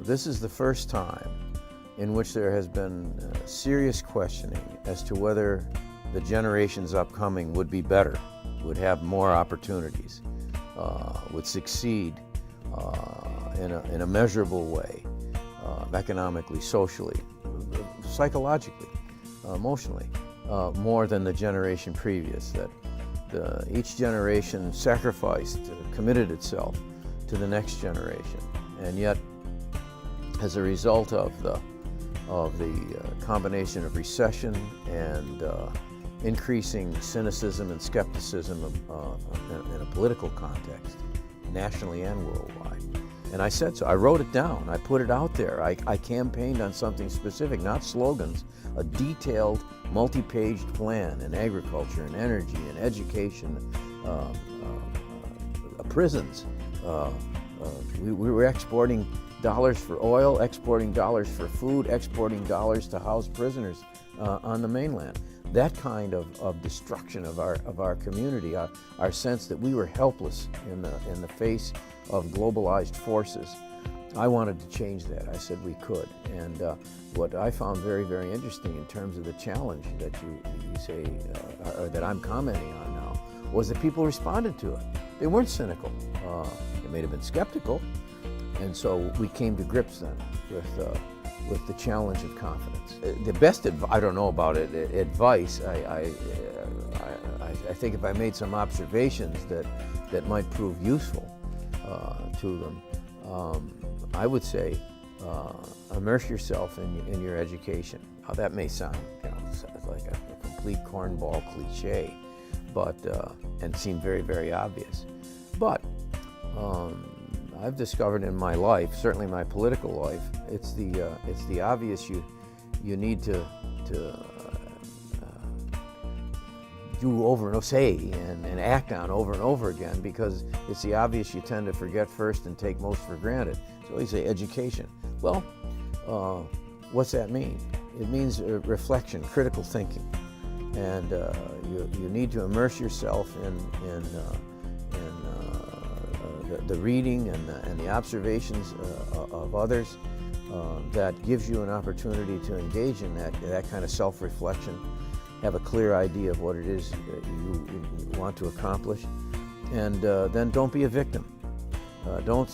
This is the first time in which there has been serious questioning as to whether the generations upcoming would be better, would have more opportunities, would succeed in a measurable way, economically, socially, psychologically, emotionally, more than the generation previous. That each generation sacrificed, committed itself to the next generation, and yet, as a result of the combination of recession and increasing cynicism and skepticism in a political context, nationally and worldwide. And I said so. I wrote it down. I put it out there. I campaigned on something specific, not slogans, a detailed, multi-paged plan in agriculture and energy and education, prisons. We were exporting dollars for oil, exporting dollars for food, exporting dollars to house prisoners on the mainland. That kind of destruction of our community, our sense that we were helpless in the face of globalized forces. I wanted to change that. I said we could. And what I found very, very interesting in terms of the challenge that you say, or that I'm commenting on now, was that people responded to it. They weren't cynical. They may have been skeptical. And so we came to grips then with the challenge of confidence. The best I don't know about it, advice, I think if I made some observations that might prove useful to them, I would say immerse yourself in your education. Now that may sound like a complete cornball cliche, but and seem very, very obvious. But I've discovered in my life, certainly my political life, it's the obvious you need to do over and say and act on over and over again, because it's the obvious you tend to forget first and take most for granted. So you say education. Well, what's that mean? It means reflection, critical thinking, and you need to immerse yourself in the reading and the observations of others. That gives you an opportunity to engage in that kind of self-reflection, have a clear idea of what it is you want to accomplish, and then don't be a victim. Don't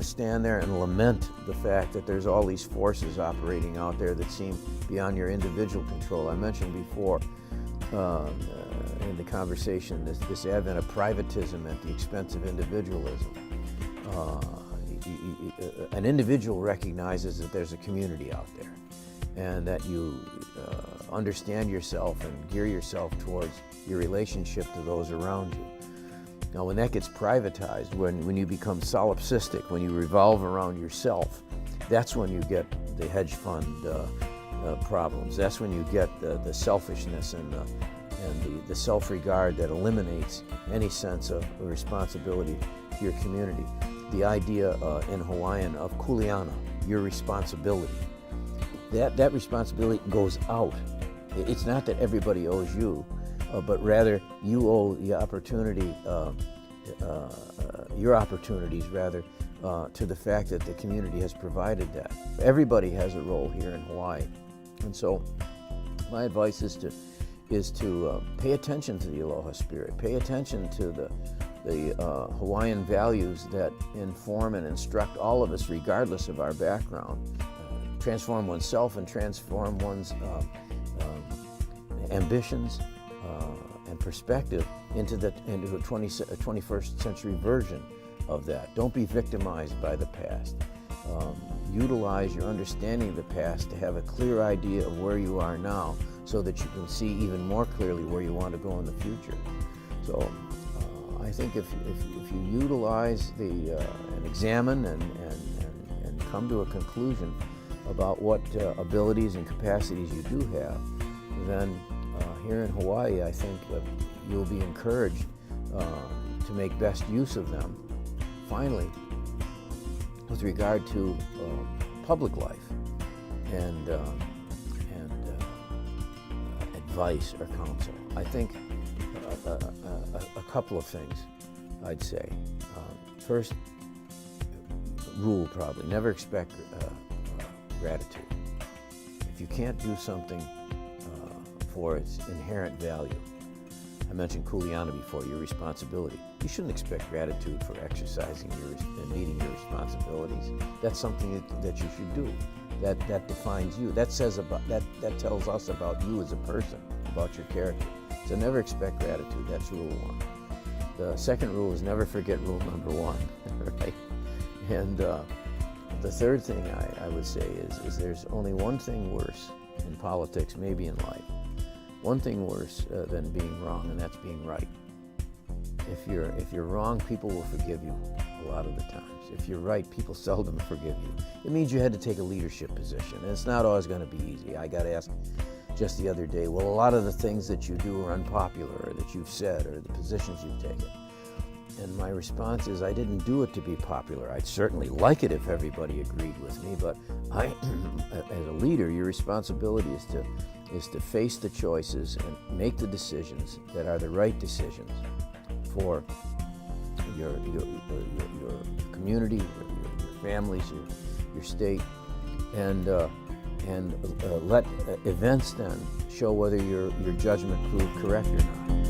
stand there and lament the fact that there's all these forces operating out there that seem beyond your individual control. I mentioned before in the conversation this advent of privatism at the expense of individualism. An individual recognizes that there's a community out there, and that you understand yourself and gear yourself towards your relationship to those around you. Now, when that gets privatized, when you become solipsistic, when you revolve around yourself, that's when you get the hedge fund problems. That's when you get the selfishness and the self-regard that eliminates any sense of responsibility to your community. The idea in Hawaiian of kuleana, your responsibility. That responsibility goes out. It's not that everybody owes you, but rather you owe the opportunity, your opportunities rather, to the fact that the community has provided that. Everybody has a role here in Hawaii, and so my advice is to pay attention to the aloha spirit, pay attention to the Hawaiian values that inform and instruct all of us, regardless of our background. Transform oneself and transform one's ambitions and perspective into a 21st century version of that. Don't be victimized by the past. Utilize your understanding of the past to have a clear idea of where you are now, so that you can see even more clearly where you want to go in the future. So I think if you utilize and examine and come to a conclusion about what abilities and capacities you do have, then here in Hawaii, I think you'll be encouraged to make best use of them. Finally, with regard to public life and advice or counsel, I think a couple of things I'd say. First, rule probably, never expect gratitude. If you can't do something for its inherent value, I mentioned Kuleana before, your responsibility. You shouldn't expect gratitude for exercising and meeting your responsibilities. That's something that you should do. That defines you. That tells us about you as a person, about your character. So never expect gratitude. That's rule one. The second rule is never forget rule number one, right? And the third thing I would say is there's only one thing worse in politics, maybe in life. One thing worse than being wrong, and that's being right. If you're wrong, people will forgive you a lot of the times. If you're right, people seldom forgive you. It means you had to take a leadership position, and it's not always going to be easy. I got asked just the other day, well, a lot of the things that you do are unpopular, or that you've said, or the positions you've taken. And my response is, I didn't do it to be popular. I'd certainly like it if everybody agreed with me, but as a leader, your responsibility is to face the choices and make the decisions that are the right decisions for your community, your families, your state, and let events then show whether your judgment proved correct or not.